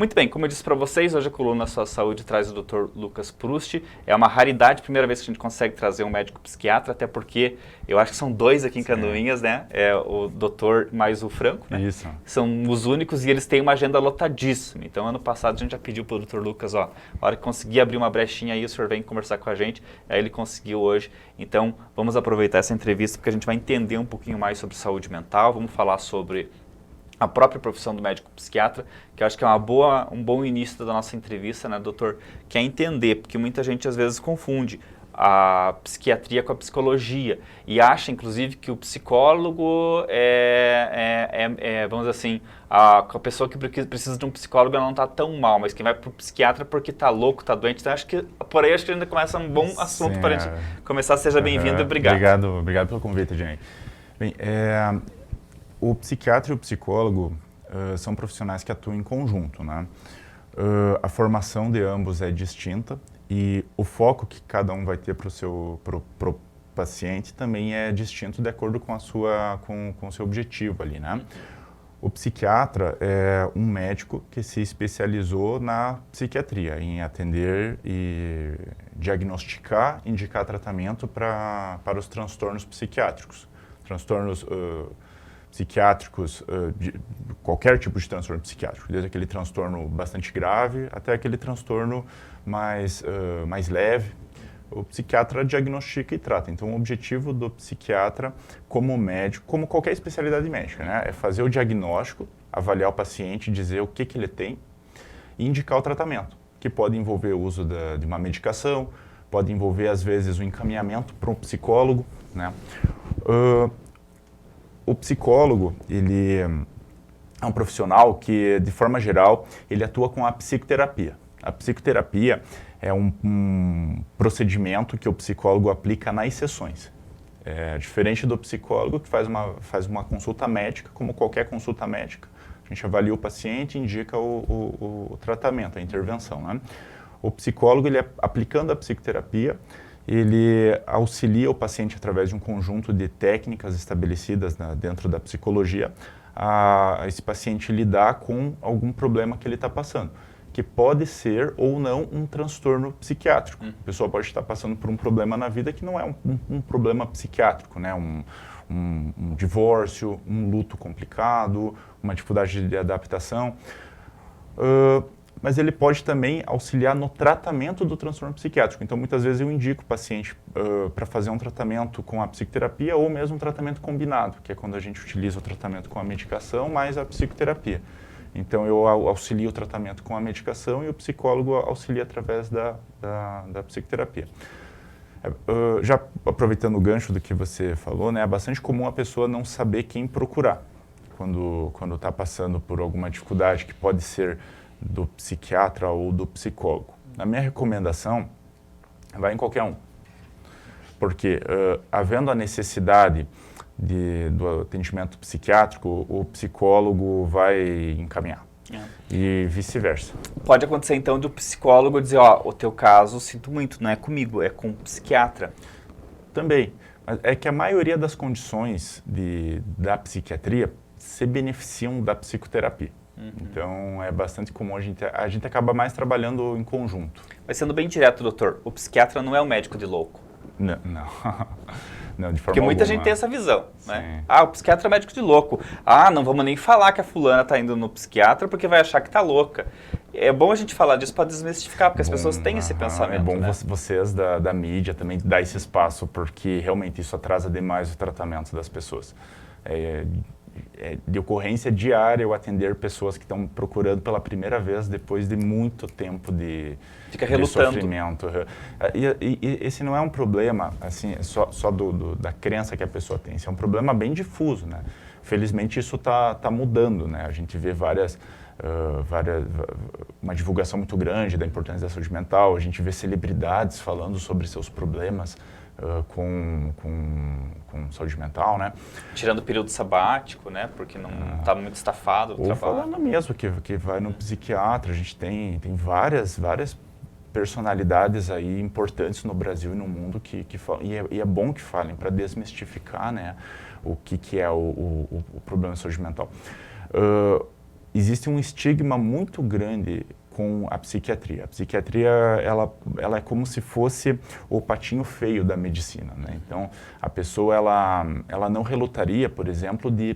Muito bem, como eu disse para vocês, hoje a coluna Sua Saúde traz o Dr. Lucas Proust. É uma raridade, primeira vez que a gente consegue trazer um médico psiquiatra, até porque eu acho que são dois aqui em Canoinhas, né? É o doutor mais o Franco, né? Isso. São os únicos e eles têm uma agenda lotadíssima. Então, ano passado a gente já pediu para o Dr. Lucas, ó, a hora que conseguir abrir uma brechinha aí, o senhor vem conversar com a gente. Aí ele conseguiu hoje. Então, vamos aproveitar essa entrevista porque a gente vai entender um pouquinho mais sobre saúde mental, vamos falar sobre a própria profissão do médico psiquiatra, que eu acho que é um bom início da nossa entrevista, né, doutor? Que é entender, porque muita gente às vezes confunde a psiquiatria com a psicologia e acha, inclusive, que o psicólogo vamos dizer assim, a pessoa que precisa de um psicólogo ela não está tão mal, mas quem vai para o psiquiatra porque está louco, está doente. Então, acho que por aí ainda começa um bom assunto para a gente começar. Seja bem-vindo e obrigado. Obrigado pelo convite, Jenny. Bem, o psiquiatra e o psicólogo são profissionais que atuam em conjunto, né? A formação de ambos é distinta e o foco que cada um vai ter para o paciente também é distinto de acordo com o seu objetivo ali, né? O psiquiatra é um médico que se especializou na psiquiatria, em atender e diagnosticar, indicar tratamento para os transtornos psiquiátricos. Transtornos psiquiátricos, qualquer tipo de transtorno psiquiátrico, desde aquele transtorno bastante grave até aquele transtorno mais leve. O psiquiatra diagnostica e trata. Então, o objetivo do psiquiatra, como médico, como qualquer especialidade médica, né, é fazer o diagnóstico, avaliar o paciente, dizer o que ele tem e indicar o tratamento, que pode envolver o uso de uma medicação, pode envolver, às vezes, o encaminhamento para um psicólogo, né. O psicólogo, ele é um profissional que, de forma geral, ele atua com a psicoterapia. A psicoterapia é um procedimento que o psicólogo aplica nas sessões. É diferente do psicólogo que faz uma consulta médica, como qualquer consulta médica. A gente avalia o paciente e indica o tratamento, a intervenção, né? O psicólogo, ele aplicando a psicoterapia, ele auxilia o paciente através de um conjunto de técnicas estabelecidas dentro da psicologia a esse paciente lidar com algum problema que ele está passando, que pode ser ou não um transtorno psiquiátrico. A pessoa pode estar passando por um problema na vida que não é um problema psiquiátrico, né? Um divórcio, um luto complicado, uma dificuldade de adaptação. Mas ele pode também auxiliar no tratamento do transtorno psiquiátrico. Então, muitas vezes eu indico o paciente para fazer um tratamento com a psicoterapia ou mesmo um tratamento combinado, que é quando a gente utiliza o tratamento com a medicação mais a psicoterapia. Então, eu auxilio o tratamento com a medicação e o psicólogo auxilia através da psicoterapia. Já aproveitando o gancho do que você falou, né, é bastante comum a pessoa não saber quem procurar quando está passando por alguma dificuldade que pode ser do psiquiatra ou do psicólogo. A minha recomendação vai em qualquer um, porque havendo a necessidade do atendimento psiquiátrico, o psicólogo vai encaminhar e vice-versa. Pode acontecer então do psicólogo dizer, ó, o teu caso, sinto muito, não é comigo, é com o psiquiatra. Também, mas é que a maioria das condições da psiquiatria se beneficiam da psicoterapia. Então, é bastante comum, a gente acaba mais trabalhando em conjunto. Mas sendo bem direto, doutor, o psiquiatra não é um médico de louco. Não, não. Não, de forma Porque muita alguma. gente tem essa visão, né? Ah, o psiquiatra é médico de louco. Ah, não vamos nem falar que a fulana está indo no psiquiatra porque vai achar que está louca. É bom a gente falar disso para desmistificar, porque as pessoas têm esse pensamento. É bom, né? Vocês da mídia também dar esse espaço, porque realmente isso atrasa demais o tratamento das pessoas. De ocorrência diária eu atender pessoas que estão procurando pela primeira vez depois de muito tempo de sofrimento. E esse não é um problema assim, só da crença que a pessoa tem, esse é um problema bem difuso, né? Felizmente isso tá mudando, né? A gente vê uma divulgação muito grande da importância da saúde mental, a gente vê celebridades falando sobre seus problemas com saúde mental, né? Tirando o período sabático, né? Porque não estava muito estafado o ou trabalho. Falando mesmo que vai no psiquiatra, a gente tem várias personalidades aí importantes no Brasil e no mundo que falam, e é bom que falem para desmistificar, né, o que é o problema de saúde mental. existe um estigma muito grande com a psiquiatria. A psiquiatria, ela é como se fosse o patinho feio da medicina, né? Então, a pessoa, ela não relutaria, por exemplo, de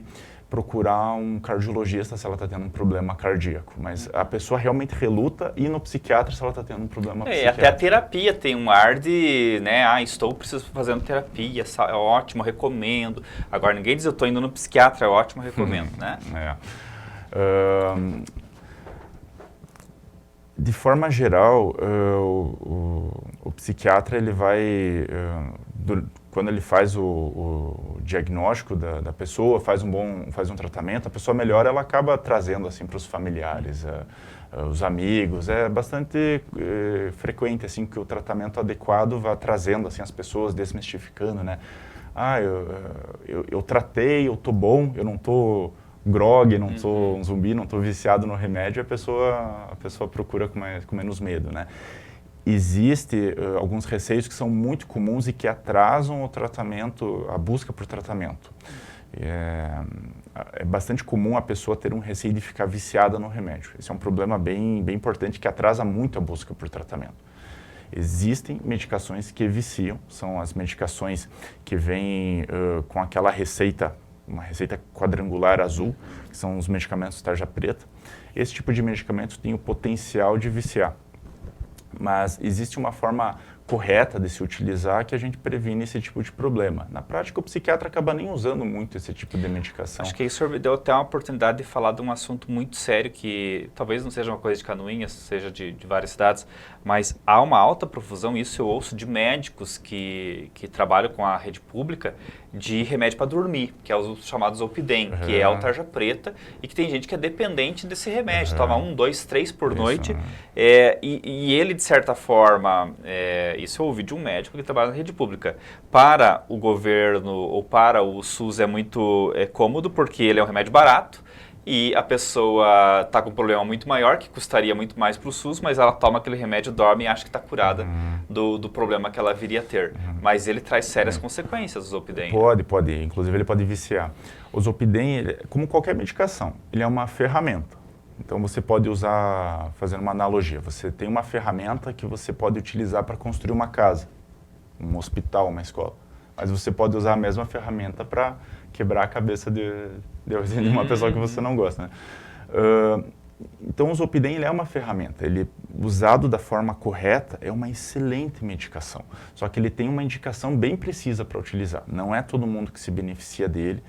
procurar um cardiologista se ela está tendo um problema cardíaco, mas a pessoa realmente reluta ir no psiquiatra se ela está tendo um problema psiquiátrico. Até a terapia tem um ar de, né, preciso fazendo terapia, é ótimo, recomendo. Agora, ninguém diz, eu estou indo no psiquiatra, é ótimo, recomendo, né? De forma geral, o psiquiatra, ele vai, quando ele faz o diagnóstico da pessoa, faz um tratamento, a pessoa melhora, ela acaba trazendo assim para os familiares, os amigos. É bastante frequente assim que o tratamento adequado vá trazendo assim as pessoas, desmistificando, né? Eu tratei, eu tô bom, eu não tô grogue, não sou um zumbi, não estou viciado no remédio, a pessoa procura com menos medo, né? Existem alguns receios que são muito comuns e que atrasam o tratamento, a busca por tratamento. É bastante comum a pessoa ter um receio de ficar viciada no remédio. Esse é um problema bem importante que atrasa muito a busca por tratamento. Existem medicações que viciam, são as medicações que vêm com aquela receita, uma receita quadrangular azul, que são os medicamentos tarja preta. Esse tipo de medicamento tem o potencial de viciar, mas existe uma forma correta de se utilizar que a gente previne esse tipo de problema. Na prática, o psiquiatra acaba nem usando muito esse tipo de medicação. Acho que isso me deu até uma oportunidade de falar de um assunto muito sério que talvez não seja uma coisa de Canoinhas, seja de várias cidades, mas há uma alta profusão, isso eu ouço de médicos que trabalham com a rede pública, de remédio para dormir, que é os chamados Zolpidem, que é o tarja preta, e que tem gente que é dependente desse remédio, toma 1, 2, 3 por noite, e ele, de certa forma, isso eu ouvi de um médico que trabalha na rede pública, para o governo ou para o SUS é muito cômodo, porque ele é um remédio barato, e a pessoa está com um problema muito maior, que custaria muito mais para o SUS, mas ela toma aquele remédio, dorme e acha que está curada do problema que ela viria a ter. Mas ele traz sérias consequências, o Zolpidem. Pode. Inclusive, ele pode viciar. O Zolpidem, como qualquer medicação, ele é uma ferramenta. Então, você pode usar, fazendo uma analogia, você tem uma ferramenta que você pode utilizar para construir uma casa, um hospital, uma escola. Mas você pode usar a mesma ferramenta para quebrar a cabeça de uma pessoa que você não gosta, né? Então, o Zolpidem, ele é uma ferramenta. Ele, usado da forma correta, é uma excelente medicação. Só que ele tem uma indicação bem precisa para utilizar. Não é todo mundo que se beneficia dele.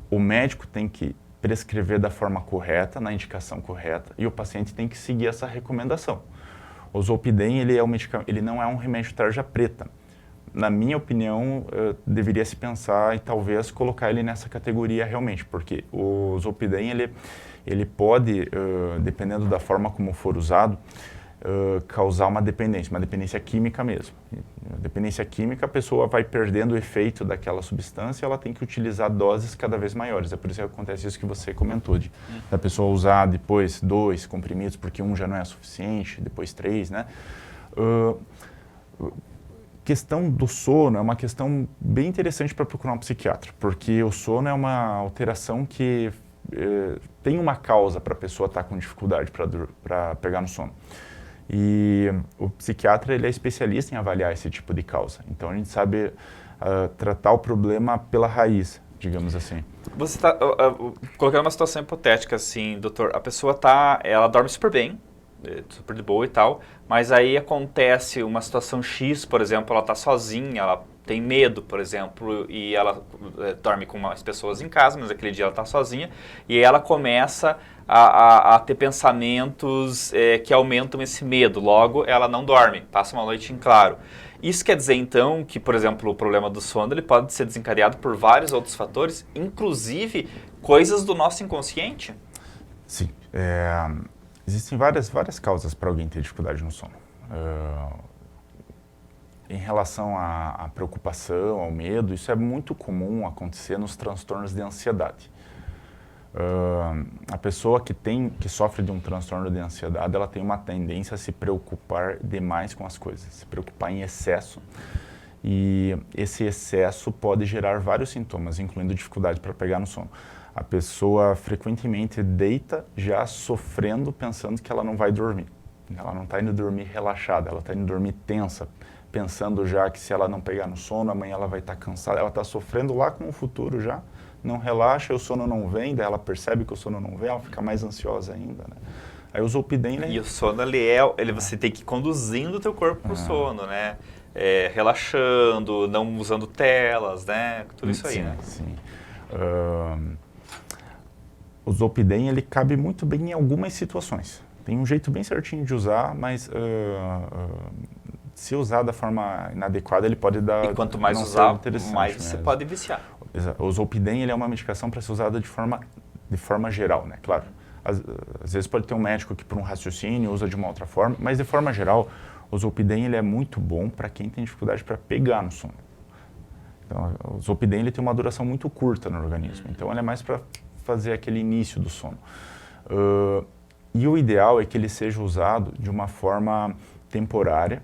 O médico tem que prescrever da forma correta, na indicação correta, e o paciente tem que seguir essa recomendação. O Zolpidem, ele não é um remédio tarja preta. Na minha opinião, deveria se pensar e talvez colocar ele nessa categoria realmente, porque o Zolpidem, ele pode, dependendo da forma como for usado, causar uma dependência química mesmo. A dependência química, a pessoa vai perdendo o efeito daquela substância, ela tem que utilizar doses cada vez maiores. É por isso que acontece isso que você comentou, da pessoa usar depois 2 comprimidos, porque um já não é suficiente, depois 3, né? Questão do sono é uma questão bem interessante para procurar um psiquiatra, porque o sono é uma alteração que tem uma causa para a pessoa estar com dificuldade para pegar no sono. E o psiquiatra, ele é especialista em avaliar esse tipo de causa. Então, a gente sabe tratar o problema pela raiz, digamos assim. Você está colocando uma situação hipotética, assim, doutor. A pessoa ela dorme super bem, super de boa e tal, mas aí acontece uma situação X, por exemplo, ela está sozinha, ela tem medo, por exemplo, e ela dorme com umas pessoas em casa, mas aquele dia ela está sozinha, e ela começa a ter pensamentos que aumentam esse medo, logo ela não dorme, passa uma noite em claro. Isso quer dizer, então, que, por exemplo, o problema do sono ele pode ser desencadeado por vários outros fatores, inclusive coisas do nosso inconsciente? Sim. Existem várias causas para alguém ter dificuldade no sono. Em relação à preocupação, ao medo, isso é muito comum acontecer nos transtornos de ansiedade. A pessoa que sofre de um transtorno de ansiedade, ela tem uma tendência a se preocupar demais com as coisas, se preocupar em excesso. E esse excesso pode gerar vários sintomas, incluindo dificuldade para pegar no sono. A pessoa frequentemente deita já sofrendo, pensando que ela não vai dormir. Ela não está indo dormir relaxada, ela está indo dormir tensa, pensando já que se ela não pegar no sono, amanhã ela vai estar cansada. Ela está sofrendo lá com o futuro já, não relaxa, o sono não vem, daí ela percebe que o sono não vem, ela fica mais ansiosa ainda, né? Aí o Zolpidem... E o sono, você tem que ir conduzindo o teu corpo pro sono, né? Relaxando, não usando telas, né? Tudo isso aí, sim, né? Sim. O Zolpidem, ele cabe muito bem em algumas situações. Tem um jeito bem certinho de usar, mas se usar da forma inadequada, ele pode dar... E quanto mais não usar, ser interessante mais você mesmo. pode viciar. O Zolpidem, ele é uma medicação para ser usada de forma geral, né? Claro, às vezes pode ter um médico que por um raciocínio usa de uma outra forma, mas de forma geral, o Zolpidem, ele é muito bom para quem tem dificuldade para pegar no sono. Então, o Zolpidem, ele tem uma duração muito curta no organismo, então ele é mais para fazer aquele início do sono. E o ideal é que ele seja usado de uma forma temporária,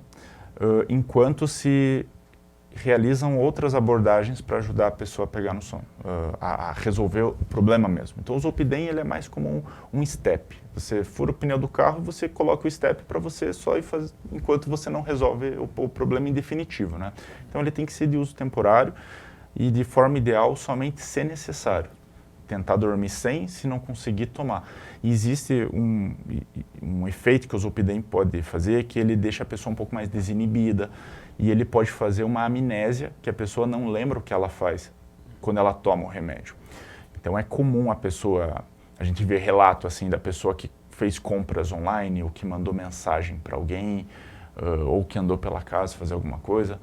enquanto se realizam outras abordagens para ajudar a pessoa a pegar no sono, a resolver o problema mesmo. Então o Zolpidem, ele é mais como um step. Você fura o pneu do carro, você coloca o step para você só ir fazer, enquanto você não resolve o problema em definitivo, né? Então ele tem que ser de uso temporário e de forma ideal somente se necessário. Tentar dormir sem, se não conseguir tomar. E existe um efeito que o Zolpidem pode fazer, que ele deixa a pessoa um pouco mais desinibida, e ele pode fazer uma amnésia, que a pessoa não lembra o que ela faz quando ela toma o remédio. Então é comum a gente vê relato assim da pessoa que fez compras online, ou que mandou mensagem para alguém, ou que andou pela casa fazer alguma coisa.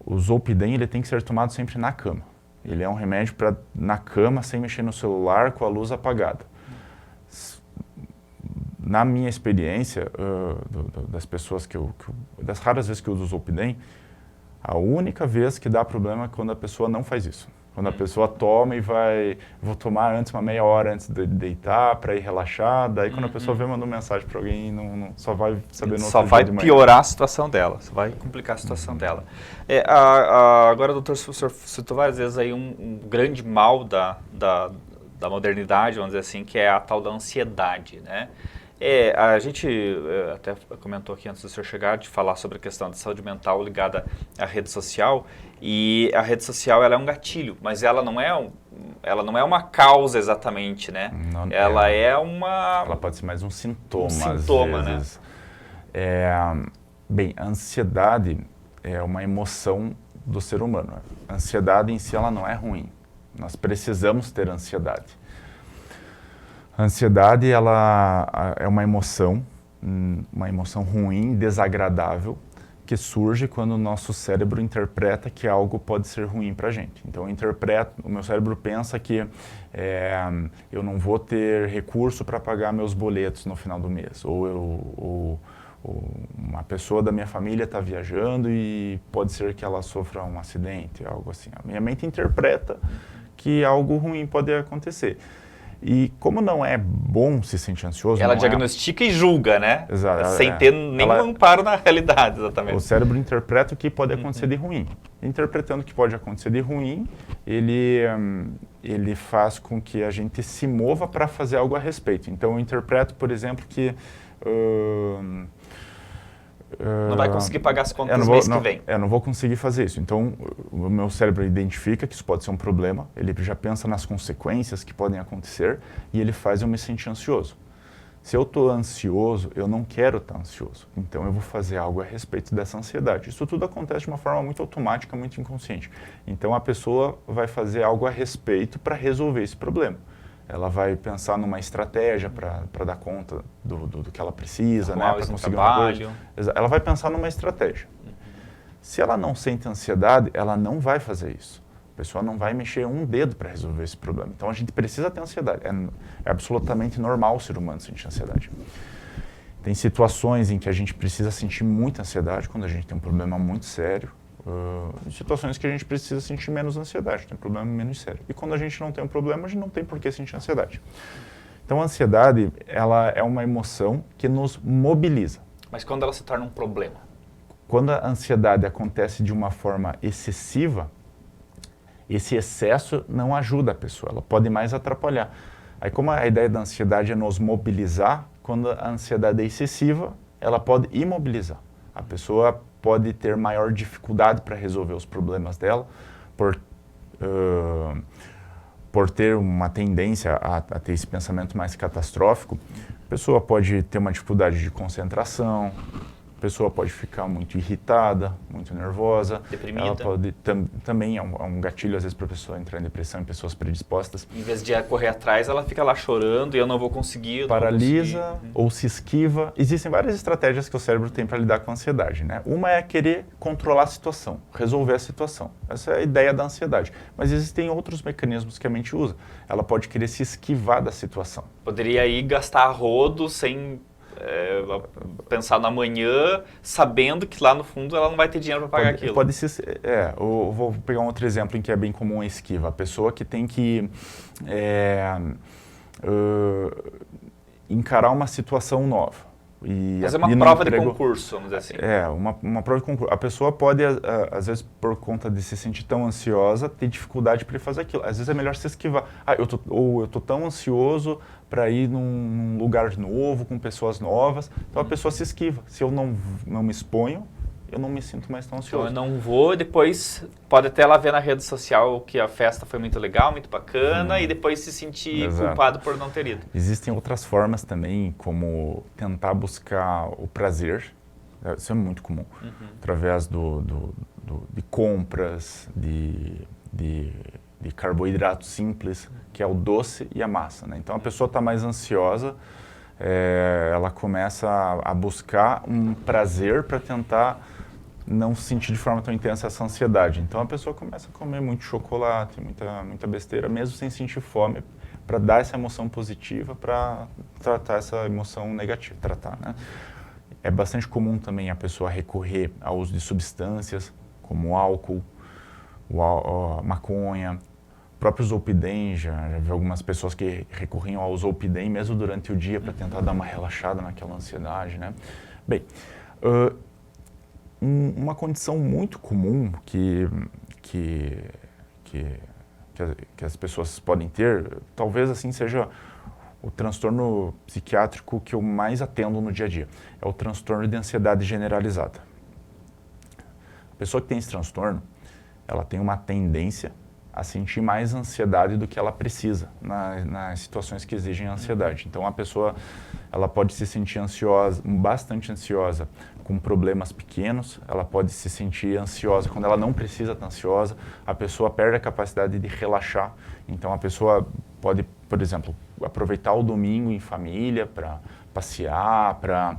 O Zolpidem, ele tem que ser tomado sempre na cama. Ele é um remédio para na cama, sem mexer no celular, com a luz apagada. Na minha experiência, das pessoas das raras vezes que eu uso o Zolpidem, a única vez que dá problema é quando a pessoa não faz isso. Quando a pessoa toma e vou tomar antes, uma meia hora antes de deitar, para ir relaxar, daí quando a pessoa manda uma mensagem para alguém, só vai saber no outro dia de manhã. Só vai piorar a situação dela, só vai complicar a situação dela. Agora, doutor, o senhor citou várias vezes aí um grande mal da modernidade, vamos dizer assim, que é a tal da ansiedade, né? A gente até comentou aqui antes do senhor chegar de falar sobre a questão da saúde mental ligada à rede social, e a rede social, ela é um gatilho, mas ela não é uma causa exatamente, né? Ela pode ser mais um sintoma, às vezes. Né? Bem, a ansiedade é uma emoção do ser humano. A ansiedade em si, ela não é ruim. Nós precisamos ter ansiedade. A ansiedade, ela é uma emoção ruim, desagradável, que surge quando o nosso cérebro interpreta que algo pode ser ruim para a gente. Então, o meu cérebro pensa que eu não vou ter recurso para pagar meus boletos no final do mês, ou uma pessoa da minha família está viajando e pode ser que ela sofra um acidente, algo assim. A minha mente interpreta que algo ruim pode acontecer. E como não é bom se sentir ansioso... Ela diagnostica e julga, né? Exato. Sem ter nenhum amparo na realidade, exatamente. O cérebro interpreta o que pode acontecer de ruim. Interpretando o que pode acontecer de ruim, ele faz com que a gente se mova para fazer algo a respeito. Então, eu interpreto, por exemplo, que... não vai conseguir pagar as contas no mês que vem. Eu não vou conseguir fazer isso. Então, o meu cérebro identifica que isso pode ser um problema, ele já pensa nas consequências que podem acontecer e ele faz eu me sentir ansioso. Se eu estou ansioso, eu não quero estar ansioso. Então, eu vou fazer algo a respeito dessa ansiedade. Isso tudo acontece de uma forma muito automática, muito inconsciente. Então, a pessoa vai fazer algo a respeito para resolver esse problema. Ela vai pensar numa estratégia para dar conta do que ela precisa, né, para conseguir uma coisa. Ela vai pensar numa estratégia. Se ela não sente ansiedade, ela não vai fazer isso. A pessoa não vai mexer um dedo para resolver esse problema. Então a gente precisa ter ansiedade. É absolutamente normal o ser humano sentir ansiedade. Tem situações em que a gente precisa sentir muita ansiedade, quando a gente tem um problema muito sério. Situações que a gente precisa sentir menos ansiedade, tem um problema menos sério. E quando a gente não tem um problema, a gente não tem por que sentir ansiedade. Então a ansiedade, ela é uma emoção que nos mobiliza. Mas quando ela se torna um problema? Quando a ansiedade acontece de uma forma excessiva, Esse excesso não ajuda a pessoa, ela pode mais atrapalhar. Aí como a ideia da ansiedade é nos mobilizar, quando a ansiedade é excessiva, ela pode imobilizar. A pessoa pode ter maior dificuldade para resolver os problemas dela, por ter uma tendência a ter esse pensamento mais catastrófico. A pessoa pode ter uma dificuldade de concentração, a pessoa pode ficar muito irritada, muito nervosa. Deprimida. Ela pode também é um gatilho, às vezes, para a pessoa entrar em depressão em pessoas predispostas. Em vez de correr atrás, ela fica lá chorando e eu não vou conseguir. Paralisa ou se esquiva. Existem várias estratégias que o cérebro tem para lidar com a ansiedade, né? Uma é querer controlar a situação, resolver a situação. Essa é a ideia da ansiedade. Mas existem outros mecanismos que a mente usa. Ela pode querer se esquivar da situação. Poderia ir gastar a rodo sem pensar no amanhã, sabendo que lá no fundo ela não vai ter dinheiro para pagar aquilo. Pode ser, eu vou pegar um outro exemplo em que é bem comum a esquiva. A pessoa que tem que encarar uma situação nova. Mas é uma prova de concurso, vamos dizer assim. Uma prova de concurso. A pessoa pode, às vezes, por conta de se sentir tão ansiosa, ter dificuldade para fazer aquilo. Às vezes é melhor se esquivar. Eu tô tão ansioso para ir num lugar novo, com pessoas novas. Então a pessoa se esquiva. Se eu não me exponho, eu não me sinto mais tão ansioso. Então eu não vou, depois pode até ela ver na rede social que a festa foi muito legal, muito bacana, e depois se sentir culpado por não ter ido. Existem outras formas também, como tentar buscar o prazer, isso é muito comum, através de compras, de carboidratos simples, que é o doce e a massa, né? Então a pessoa está mais ansiosa, ela começa a buscar um prazer para tentar não sentir de forma tão intensa essa ansiedade. Então a pessoa começa a comer muito chocolate, muita besteira, mesmo sem sentir fome, para dar essa emoção positiva, para tratar essa emoção negativa, né? É bastante comum também a pessoa recorrer ao uso de substâncias, como álcool, maconha, próprio Zolpidem, já vi algumas pessoas que recorriam ao Zolpidem mesmo durante o dia para tentar dar uma relaxada naquela ansiedade, né? Bem, uma condição muito comum que as pessoas podem ter, talvez assim seja o transtorno psiquiátrico que eu mais atendo no dia a dia, é o transtorno de ansiedade generalizada. A pessoa que tem esse transtorno, ela tem uma tendência a sentir mais ansiedade do que ela precisa nas situações que exigem ansiedade. Então a pessoa ela pode se sentir ansiosa, bastante ansiosa com problemas pequenos, ela pode se sentir ansiosa quando ela não precisa estar ansiosa, a pessoa perde a capacidade de relaxar. Então a pessoa pode, por exemplo, aproveitar o domingo em família para passear, para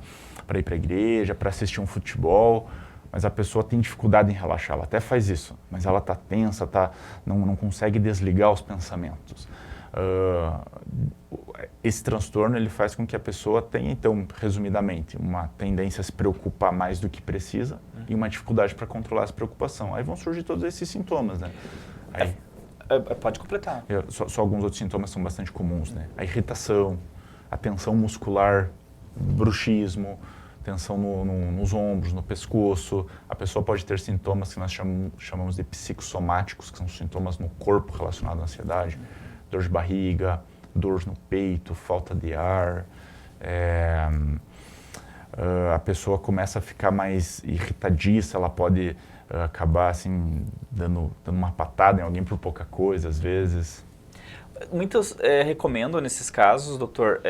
ir para a igreja, para assistir um futebol, mas a pessoa tem dificuldade em relaxar, ela até faz isso, mas ela está tensa, não consegue desligar os pensamentos. Esse transtorno ele faz com que a pessoa tenha, então, resumidamente, uma tendência a se preocupar mais do que precisa e uma dificuldade para controlar essa preocupação. Aí vão surgir todos esses sintomas, né? Aí, pode completar. Só alguns outros sintomas são bastante comuns, né? A irritação, a tensão muscular, bruxismo, tensão nos ombros, no pescoço. A pessoa pode ter sintomas que nós chamamos de psicossomáticos, que são sintomas no corpo relacionados à ansiedade. Dor de barriga, dor no peito, falta de ar. A pessoa começa a ficar mais irritadiça, ela pode acabar assim, dando uma patada em alguém por pouca coisa, às vezes. Muitos recomendam, nesses casos, doutor,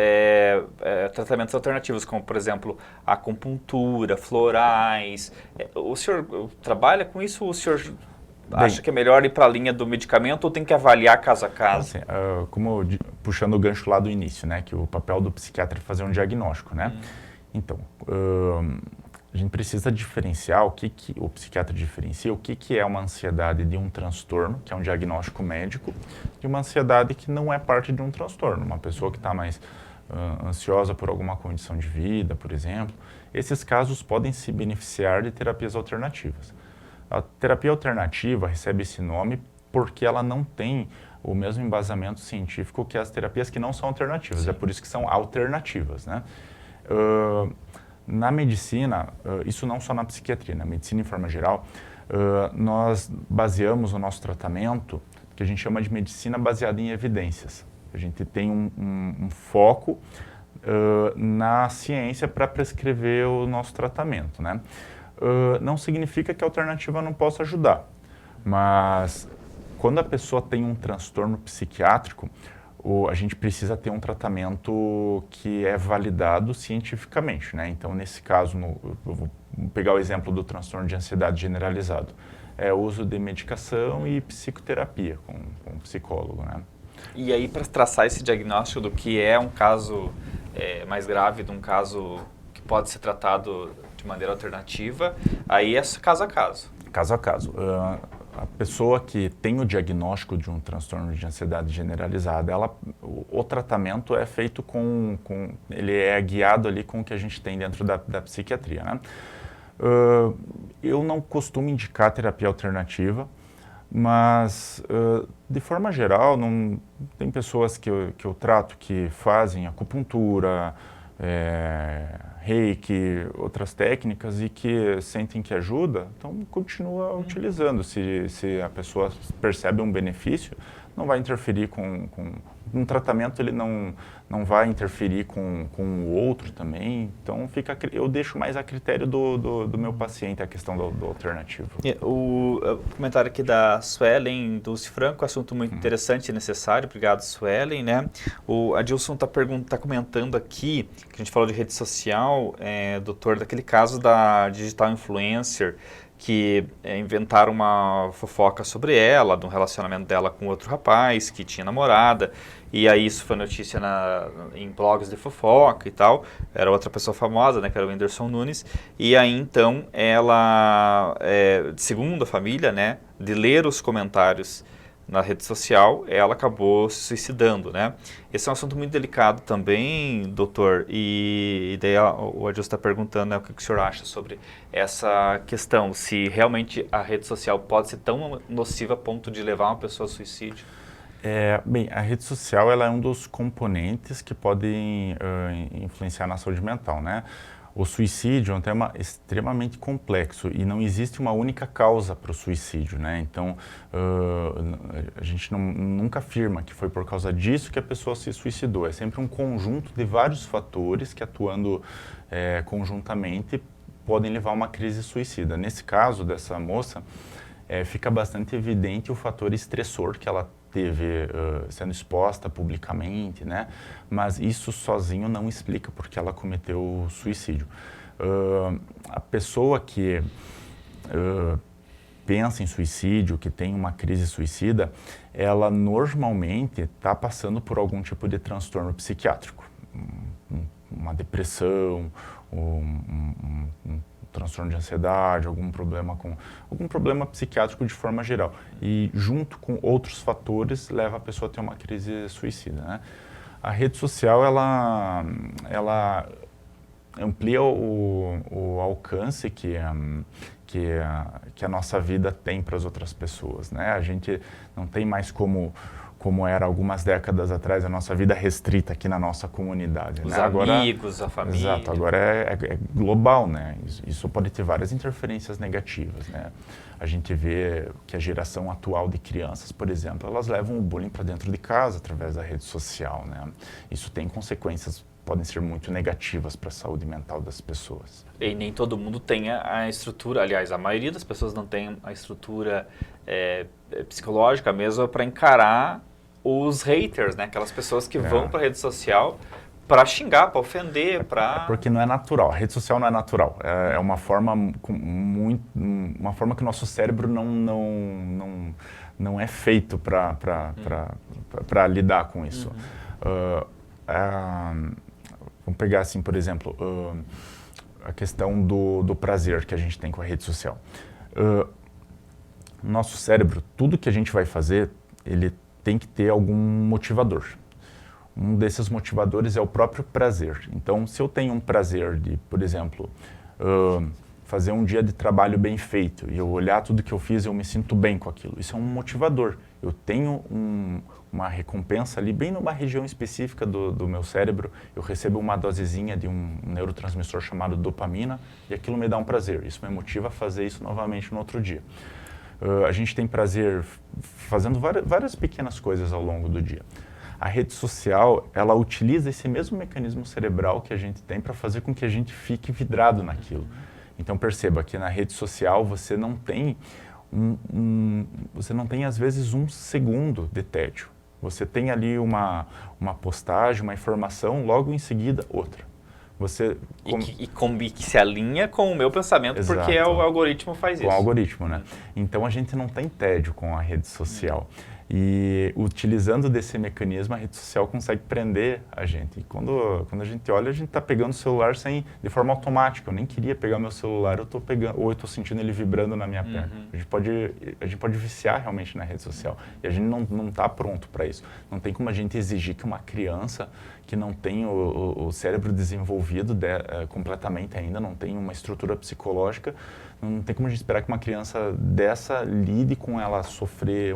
tratamentos alternativos, como, por exemplo, acupuntura, florais. O senhor trabalha com isso ou o senhor acha que é melhor ir para a linha do medicamento ou tem que avaliar caso a caso? Assim, puxando o gancho lá do início, né, que o papel do psiquiatra é fazer um diagnóstico, né? Então, a gente precisa diferenciar o psiquiatra diferencia o que é uma ansiedade de um transtorno, que é um diagnóstico médico, de uma ansiedade que não é parte de um transtorno. Uma pessoa que está mais ansiosa por alguma condição de vida, por exemplo, esses casos podem se beneficiar de terapias alternativas. A terapia alternativa recebe esse nome porque ela não tem o mesmo embasamento científico que as terapias que não são alternativas. Sim. É por isso que são alternativas, né? Na medicina, isso não só na psiquiatria, na medicina em forma geral, nós baseamos o nosso tratamento que a gente chama de medicina baseada em evidências. A gente tem um foco na ciência para prescrever o nosso tratamento, né? Não significa que a alternativa não possa ajudar, mas quando a pessoa tem um transtorno psiquiátrico, a gente precisa ter um tratamento que é validado cientificamente, né? Então, nesse caso, eu vou pegar o exemplo do transtorno de ansiedade generalizado. É o uso de medicação e psicoterapia com um psicólogo, né? E aí, para traçar esse diagnóstico do que é um caso mais grave, de um caso que pode ser tratado de maneira alternativa, aí é caso a caso. Caso a caso. A pessoa que tem o diagnóstico de um transtorno de ansiedade generalizada, o tratamento é feito ele é guiado ali com o que a gente tem dentro da psiquiatria, né? Eu não costumo indicar terapia alternativa, mas de forma geral, tem pessoas que eu trato que fazem acupuntura, reiki, outras técnicas e que sentem que ajuda, então continua utilizando. Se a pessoa percebe um benefício, não vai interferir um tratamento, ele não vai interferir com o outro também, então eu deixo mais a critério do meu paciente a questão do alternativo. O comentário aqui da Suelen Dulce Franco, assunto muito interessante e necessário, obrigado Suelen, né? O Adilson tá comentando aqui, que a gente falou de rede social, doutor, daquele caso da digital influencer, que inventaram uma fofoca sobre ela, de um relacionamento dela com outro rapaz que tinha namorada, e aí isso foi notícia em blogs de fofoca e tal, era outra pessoa famosa, né, que era o Whindersson Nunes, e aí então ela, segundo a família, né, de ler os comentários na rede social, ela acabou se suicidando, né? Esse é um assunto muito delicado também, doutor, e daí o Adilson está perguntando, né, o que o senhor acha sobre essa questão, se realmente a rede social pode ser tão nociva a ponto de levar uma pessoa ao suicídio? Bem, a rede social ela é um dos componentes que podem influenciar na saúde mental, né? O suicídio é um tema extremamente complexo e não existe uma única causa para o suicídio, né? Então, a gente nunca afirma que foi por causa disso que a pessoa se suicidou. É sempre um conjunto de vários fatores que, atuando conjuntamente, podem levar a uma crise suicida. Nesse caso dessa moça, fica bastante evidente o fator estressor que ela teve sendo exposta publicamente, né? Mas isso sozinho não explica porque ela cometeu o suicídio. A pessoa que pensa em suicídio, que tem uma crise suicida, ela normalmente está passando por algum tipo de transtorno psiquiátrico, uma depressão, um transtorno de ansiedade, algum problema psiquiátrico de forma geral. E junto com outros fatores leva a pessoa a ter uma crise suicida, né? A rede social ela amplia o alcance que a nossa vida tem para as outras pessoas, né? A gente não tem mais como era algumas décadas atrás, a nossa vida restrita aqui na nossa comunidade. Os né? amigos, a família. Exato, agora é global, né? Isso pode ter várias interferências negativas, né? A gente vê que a geração atual de crianças, por exemplo, elas levam o bullying para dentro de casa através da rede social, né? Isso tem consequências, podem ser muito negativas para a saúde mental das pessoas. E nem todo mundo tem a estrutura, aliás, a maioria das pessoas não tem a estrutura psicológica mesmo para encarar os haters, né? Aquelas pessoas que vão para a rede social para xingar, para ofender, para... Porque não é natural, a rede social não é natural. É uma forma uma forma que o nosso cérebro não é feito para lidar com isso. Vamos pegar assim, por exemplo, a questão do prazer que a gente tem com a rede social. Nosso cérebro, tudo que a gente vai fazer, ele tem que ter algum motivador. Um desses motivadores é o próprio prazer. Então, se eu tenho um prazer de, por exemplo, fazer um dia de trabalho bem feito e eu olhar tudo que eu fiz e eu me sinto bem com aquilo, isso é um motivador. Eu tenho uma recompensa ali, bem numa região específica do meu cérebro, eu recebo uma dosezinha de um neurotransmissor chamado dopamina e aquilo me dá um prazer. Isso me motiva a fazer isso novamente no outro dia. A gente tem prazer fazendo várias pequenas coisas ao longo do dia. A rede social, ela utiliza esse mesmo mecanismo cerebral que a gente tem para fazer com que a gente fique vidrado naquilo. Então perceba que na rede social você não tem às vezes um segundo de tédio. Você tem ali uma postagem, uma informação, logo em seguida outra. Que se alinha com o meu pensamento, exato, porque o algoritmo faz isso. Com o algoritmo, né? Então a gente não tem tédio com a rede social. E utilizando desse mecanismo, a rede social consegue prender a gente. E quando a gente olha, a gente está pegando o celular de forma automática. Eu nem queria pegar meu celular, eu estou sentindo ele vibrando na minha perna. A gente pode viciar realmente na rede social. E a gente não está pronto para isso. Não tem como a gente exigir que uma criança que não tem o cérebro desenvolvido completamente ainda, não tem uma estrutura psicológica, não tem como a gente esperar que uma criança dessa lide com ela sofrer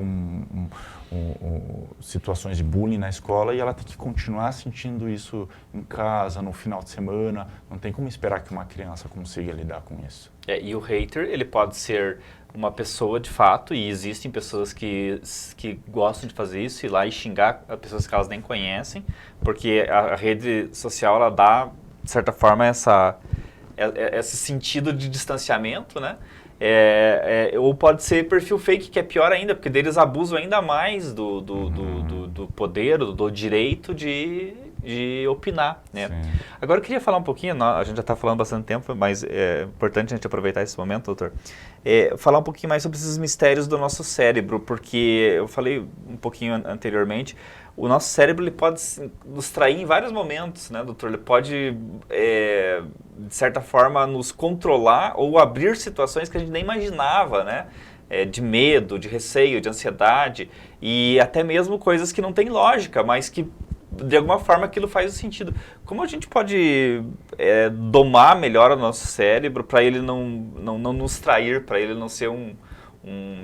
situações de bullying na escola e ela tem que continuar sentindo isso em casa, no final de semana. Não tem como esperar que uma criança consiga lidar com isso. E o hater, ele pode ser uma pessoa de fato, e existem pessoas que gostam de fazer isso, ir lá e xingar pessoas que elas nem conhecem, porque a rede social, ela dá, de certa forma, esse sentido de distanciamento, né? Ou pode ser perfil fake, que é pior ainda, porque deles abusam ainda mais do poder, do direito de opinar, né? Agora eu queria falar um pouquinho, a gente já está falando bastante tempo, mas é importante a gente aproveitar esse momento, doutor, falar um pouquinho mais sobre esses mistérios do nosso cérebro, porque eu falei um pouquinho anteriormente, o nosso cérebro ele pode nos trair em vários momentos, né, doutor? Ele pode, de certa forma, nos controlar ou abrir situações que a gente nem imaginava, né? De medo, de receio, de ansiedade e até mesmo coisas que não têm lógica, mas que de alguma forma aquilo faz sentido. Como a gente pode domar melhor o nosso cérebro para ele não nos trair, para ele não ser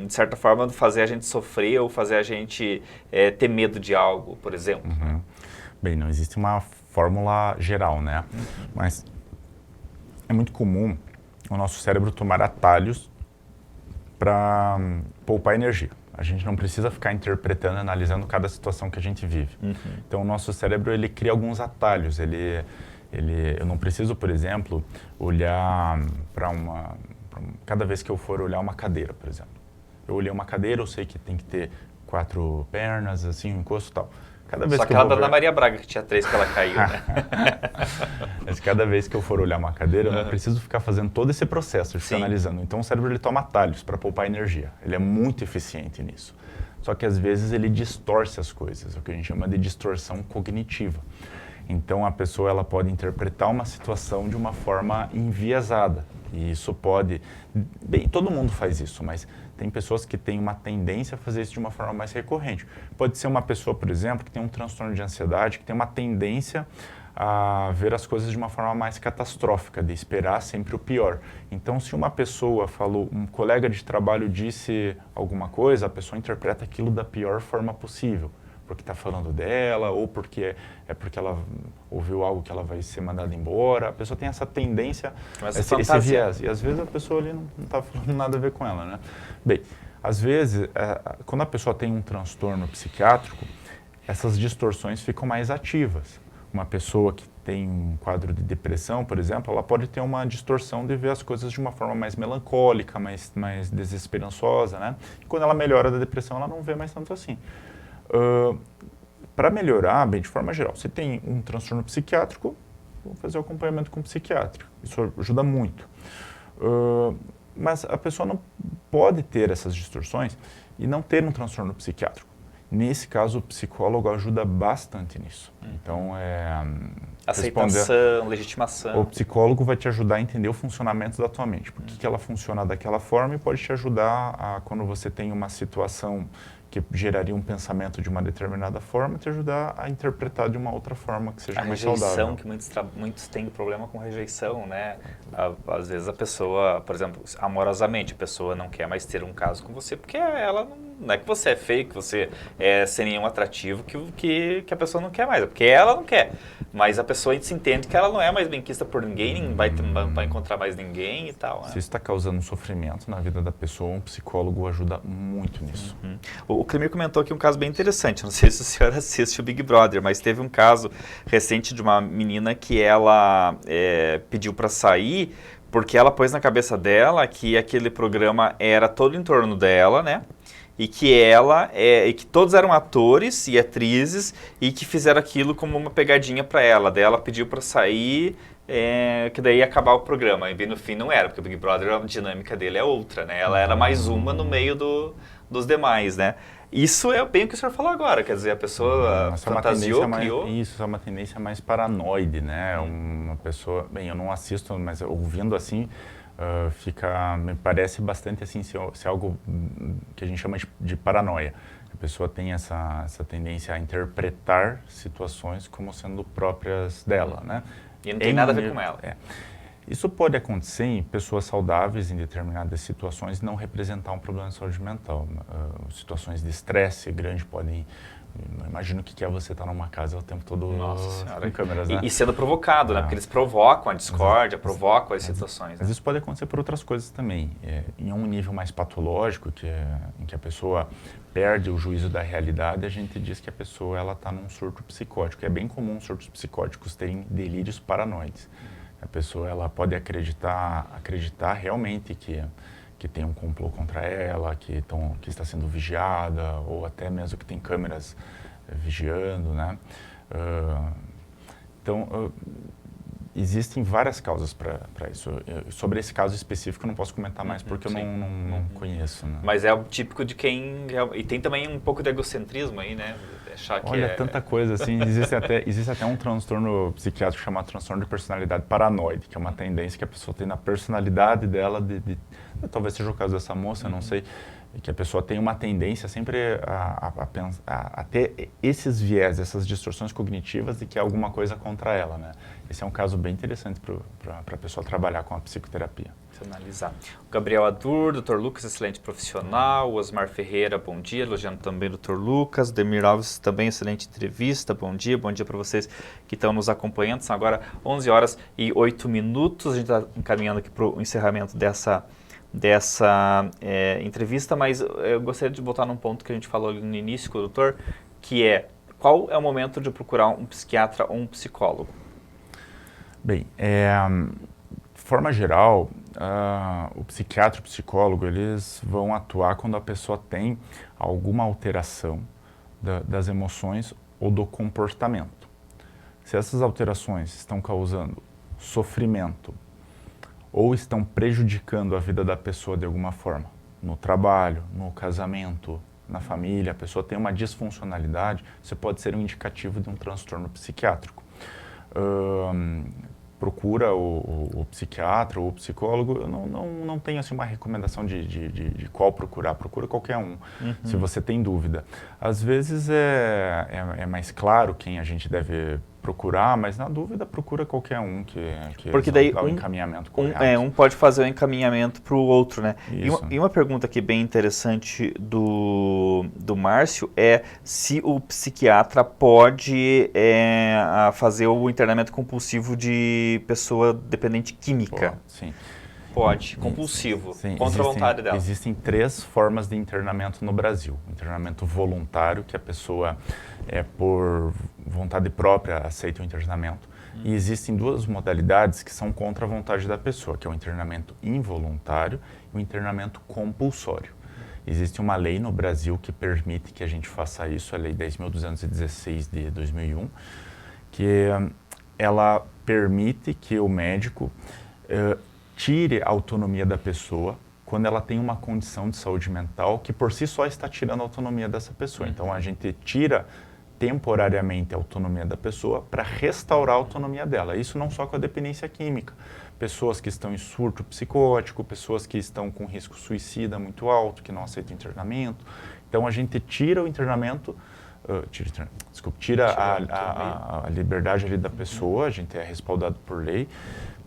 de certa forma, fazer a gente sofrer ou fazer a gente ter medo de algo, por exemplo? Bem, não existe uma fórmula geral, né? Mas é muito comum o nosso cérebro tomar atalhos para poupar energia. A gente não precisa ficar interpretando, analisando cada situação que a gente vive. Então, o nosso cérebro, ele cria alguns atalhos. Eu não preciso, por exemplo, olhar cada vez que eu for olhar uma cadeira, por exemplo. Eu olhei uma cadeira, eu sei que tem que ter 4 pernas, assim, um encosto e tal. Só que ela da Ana Maria Braga, que tinha 3 que ela caiu, né? Mas cada vez que eu for olhar uma cadeira, eu não preciso ficar fazendo todo esse processo de ficar analisando. Então o cérebro ele toma atalhos para poupar energia. Ele é muito eficiente nisso. Só que às vezes ele distorce as coisas, o que a gente chama de distorção cognitiva. Então a pessoa ela pode interpretar uma situação de uma forma enviesada. E isso pode... Bem, todo mundo faz isso, mas tem pessoas que têm uma tendência a fazer isso de uma forma mais recorrente. Pode ser uma pessoa, por exemplo, que tem um transtorno de ansiedade, que tem uma tendência a ver as coisas de uma forma mais catastrófica, de esperar sempre o pior. Então, se uma pessoa falou, um colega de trabalho disse alguma coisa, a pessoa interpreta aquilo da pior forma possível. Porque está falando dela, ou porque ela ouviu algo que ela vai ser mandada embora. A pessoa tem essa tendência, esse viés. E às vezes a pessoa ali não está falando nada a ver com ela, né? Bem, às vezes, quando a pessoa tem um transtorno psiquiátrico, essas distorções ficam mais ativas. Uma pessoa que tem um quadro de depressão, por exemplo, ela pode ter uma distorção de ver as coisas de uma forma mais melancólica, mais desesperançosa, né? E quando ela melhora da depressão, ela não vê mais tanto assim. Para melhorar, bem, de forma geral, você tem um transtorno psiquiátrico, vou fazer o acompanhamento com o psiquiatra. Isso ajuda muito. Mas a pessoa não pode ter essas distorções e não ter um transtorno psiquiátrico. Nesse caso, o psicólogo ajuda bastante nisso. Então, aceitação, legitimação. O psicólogo vai te ajudar a entender o funcionamento da tua mente. Por que ela funciona daquela forma e pode te ajudar a, quando você tem uma situação que geraria um pensamento de uma determinada forma, te ajudar a interpretar de uma outra forma que seja mais saudável. A rejeição, que muitos têm problema com rejeição, né? Às vezes a pessoa, por exemplo, amorosamente, a pessoa não quer mais ter um caso com você porque ela não é que você é feio, que você é sem nenhum atrativo, que a pessoa não quer mais, é porque ela não quer. Mas a pessoa se entende que ela não é mais benquista por ninguém, não vai encontrar mais ninguém e tal. Né? Se isso está causando um sofrimento na vida da pessoa, um psicólogo ajuda muito nisso. O Clemir comentou aqui um caso bem interessante, não sei se o senhor assiste o Big Brother, mas teve um caso recente de uma menina que ela pediu para sair porque ela pôs na cabeça dela que aquele programa era todo em torno dela, né? E que e que todos eram atores e atrizes e que fizeram aquilo como uma pegadinha para ela. Daí ela pediu para sair, que daí ia acabar o programa. E bem no fim não era, porque o Big Brother, a dinâmica dele é outra, né? Ela era mais uma no meio dos demais, né? Isso é bem o que o senhor falou agora, quer dizer, a pessoa fantasiou, criou... Isso é uma tendência mais paranoide, né? Uma pessoa, bem, eu não assisto, mas ouvindo assim, me parece bastante assim, se algo que a gente chama de paranoia. A pessoa tem essa tendência a interpretar situações como sendo próprias dela, né? E não tem nada a ver com ela. Isso pode acontecer em pessoas saudáveis em determinadas situações e não representar um problema de saúde mental. Situações de estresse grande podem... Não imagino o que é você estar numa casa o tempo todo com câmeras, né? E sendo provocado, né? Porque eles provocam a discórdia, provocam as situações. Mas isso pode acontecer por outras coisas também. Em um nível mais patológico, em que a pessoa perde o juízo da realidade, a gente diz que a pessoa está num surto psicótico. É bem comum surtos psicóticos terem delírios paranoides. A pessoa ela pode acreditar realmente que tem um complô contra ela, que está sendo vigiada, ou até mesmo que tem câmeras vigiando, né? Então, existem várias causas para isso. Sobre esse caso específico eu não posso comentar mais porque eu não conheço. Né? Mas é o típico de quem... E tem também um pouco de egocentrismo aí, né? Achar que Olha, tanta coisa assim. Existe até um transtorno psiquiátrico chamado transtorno de personalidade paranoide, que é uma tendência que a pessoa tem na personalidade dela talvez seja o caso dessa moça, não sei, que a pessoa tem uma tendência sempre a ter esses viés, essas distorções cognitivas de que é alguma coisa contra ela, né? Esse é um caso bem interessante para a pessoa trabalhar com a psicoterapia. Analisar. O Gabriel Adur, Dr. Lucas, excelente profissional. O Osmar Ferreira, bom dia, elogiando também o Dr. Lucas. O Demir Alves, também excelente entrevista, bom dia para vocês que estão nos acompanhando. São agora 11 horas e 8 minutos, a gente está encaminhando aqui para o encerramento dessa entrevista, mas eu gostaria de voltar num ponto que a gente falou ali no início com o doutor, que é, qual é o momento de procurar um psiquiatra ou um psicólogo? Bem, de forma geral, o psiquiatra e o psicólogo, eles vão atuar quando a pessoa tem alguma alteração das emoções ou do comportamento. Se essas alterações estão causando sofrimento ou estão prejudicando a vida da pessoa de alguma forma, no trabalho, no casamento, na família, a pessoa tem uma disfuncionalidade, isso pode ser um indicativo de um transtorno psiquiátrico. Procura o psiquiatra ou o psicólogo, eu não tenho assim, uma recomendação de qual procurar, procura qualquer um, se você tem dúvida. Às vezes é mais claro quem a gente deve procurar, mas na dúvida procura qualquer um que porque daí dá o encaminhamento correto. Um pode fazer o encaminhamento para o outro, né? Isso. E uma pergunta aqui bem interessante do Márcio é se o psiquiatra pode fazer o internamento compulsivo de pessoa dependente química. Sim. Pode, compulsivo, sim, contra a vontade dela. Existem 3 formas de internamento no Brasil. O internamento voluntário, que a pessoa, por vontade própria, aceita o internamento. E existem 2 modalidades que são contra a vontade da pessoa, que é o internamento involuntário e o internamento compulsório. Existe uma lei no Brasil que permite que a gente faça isso, a Lei 10.216 de 2001, que ela permite que o médico tire a autonomia da pessoa quando ela tem uma condição de saúde mental que por si só está tirando a autonomia dessa pessoa. Então a gente tira temporariamente a autonomia da pessoa para restaurar a autonomia dela. Isso não só com a dependência química. Pessoas que estão em surto psicótico, pessoas que estão com risco suicida muito alto, que não aceitam internamento. Então a gente tira o internamento, tira a liberdade ali da pessoa, a gente é respaldado por lei,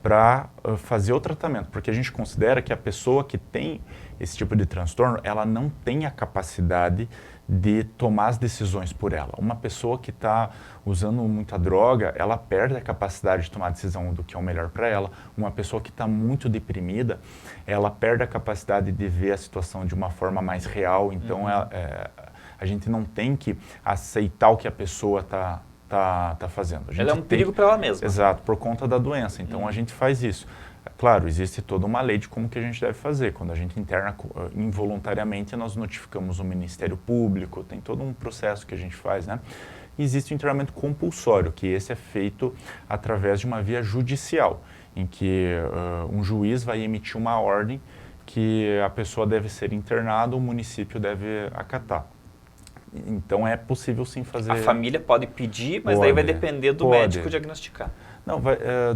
para fazer o tratamento, porque a gente considera que a pessoa que tem esse tipo de transtorno, ela não tem a capacidade de tomar as decisões por ela. Uma pessoa que está usando muita droga, ela perde a capacidade de tomar a decisão do que é o melhor para ela. Uma pessoa que está muito deprimida, ela perde a capacidade de ver a situação de uma forma mais real. Então, a gente não tem que aceitar o que a pessoa está fazendo. Ela é um perigo para ela mesma. Exato, por conta da doença. Então, a gente faz isso. Claro, existe toda uma lei de como que a gente deve fazer. Quando a gente interna involuntariamente, nós notificamos o Ministério Público, tem todo um processo que a gente faz, né? E existe o internamento compulsório, que esse é feito através de uma via judicial, em que um juiz vai emitir uma ordem que a pessoa deve ser internada, o município deve acatar. Então é possível sim fazer... A família pode pedir, mas daí vai depender do médico diagnosticar. Não,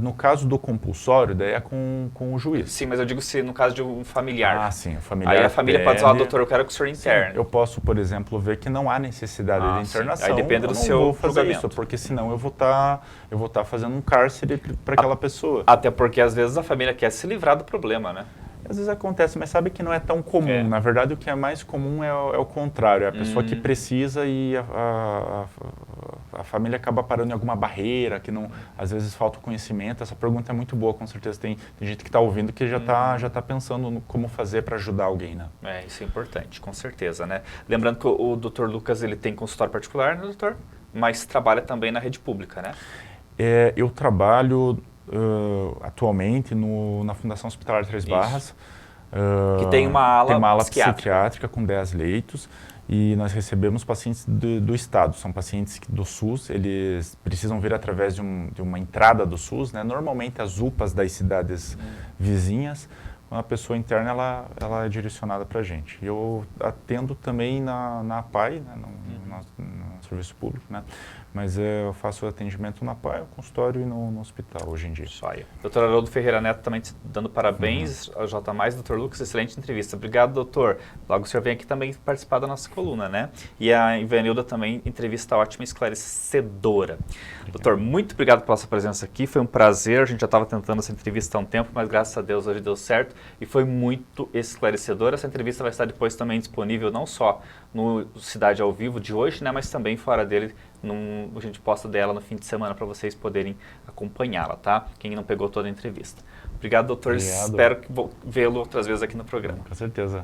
no caso do compulsório, daí é com o juiz. Sim, mas eu digo se no caso de um familiar. Ah, sim, o familiar. Aí a família pode dizer, doutor, eu quero que o senhor interne. Eu posso, por exemplo, ver que não há necessidade de internação. Sim. Aí depende do seu vou fazer julgamento. isso, porque senão eu vou estar fazendo um cárcere para aquela pessoa. Até porque às vezes a família quer se livrar do problema, né? Às vezes acontece, mas sabe que não é tão comum. Na verdade, o que é mais comum é o contrário. É a pessoa que precisa e a família acaba parando em alguma barreira, que não, às vezes falta o conhecimento. Essa pergunta é muito boa, com certeza. Tem gente que está ouvindo que já tá pensando no como fazer para ajudar alguém, né? Isso é importante, com certeza, né? Lembrando que o Dr. Lucas, ele tem consultório particular, né, doutor? Mas trabalha também na rede pública, né? Eu trabalho... atualmente na Fundação Hospitalar Três Barras, que tem uma ala psiquiátrica com 10 leitos e nós recebemos pacientes do estado, são pacientes do SUS, eles precisam vir através de uma entrada do SUS, né? Normalmente as UPAs das cidades vizinhas, uma pessoa interna ela é direcionada para a gente. Eu atendo também na APAI, né? no serviço público, né? Mas eu faço atendimento na APAI, no consultório e no hospital hoje em dia. Isso aí. Doutor Haroldo Ferreira Neto também te dando parabéns ao J+, doutor Lucas, excelente entrevista. Obrigado, doutor. Logo o senhor vem aqui também participar da nossa coluna, né? E a Ivanilda também, entrevista ótima e esclarecedora. Obrigado. Doutor, muito obrigado pela sua presença aqui, foi um prazer, a gente já estava tentando essa entrevista há um tempo, mas graças a Deus hoje deu certo e foi muito esclarecedora. Essa entrevista vai estar depois também disponível não só no Cidade ao Vivo de hoje, né, mas também fora dele, a gente posta dela no fim de semana para vocês poderem acompanhá-la, tá? Quem não pegou toda a entrevista. Obrigado, doutor. Obrigado. Espero vê-lo outras vezes aqui no programa. Com certeza.